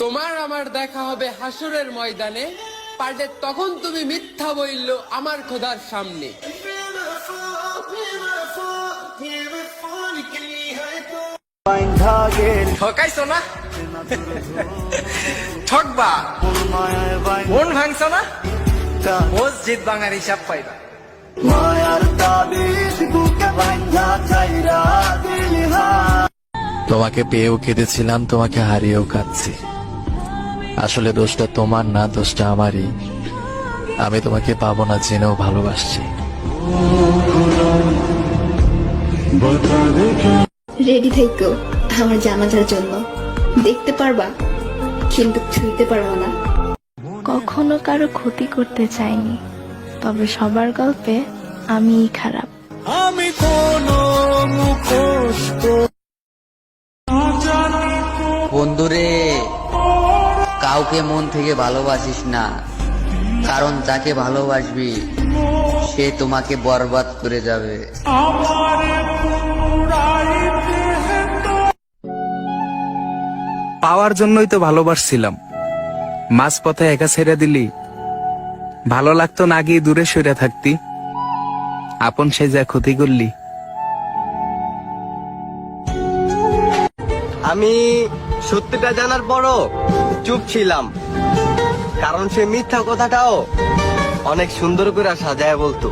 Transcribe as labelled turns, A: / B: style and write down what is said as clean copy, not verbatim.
A: তোমার আমার দেখা হবে হাসরের ময়দানে, পারলে তখন তুমি মিথ্যা বলল আমার খোদার সামনে। ঠকাইছো না, ঠকবা, মন ভাঙছো না, মসজিদ ভাঙার হিসাব পাইবা।
B: তোমাকে পেয়েও কেঁদেছিলাম, তোমাকে হারিয়েও কাঁদছি। আসলে দোষটা তোমার না, দোষটা আমারই। আমি তোমাকে পাবো না জেনেও ভালোবাসছি।
C: রেডি থেকো আমার জানাজার জন্য। দেখতে পারবা কিন্তু ছুঁইতে পারবো না।
D: কখনো কারো ক্ষতি করতে চাইনি, তবে সবার গল্পে আমিই খারাপ।
E: আমি কোনো মুখোশ
F: বন্ধুরে, কাউকে মন থেকে ভালোবাসিস না, কারণ যাকে ভালোবাসবি সে তোমাকে বরবাদ করে যাবে।
G: পাওয়ার জন্যই তো ভালোবাসছিলাম, মাঝপথে একা ছেড়ে দিলি। ভালো লাগতো না গিয়ে দূরে সরে থাকতি, আপন সে যা ক্ষতি করলি।
H: আমি সত্যিটা জানার পরও চুপ ছিলাম, কারণ সে মিথ্যা কথাটাও অনেক সুন্দর করে সাজায় বলতো।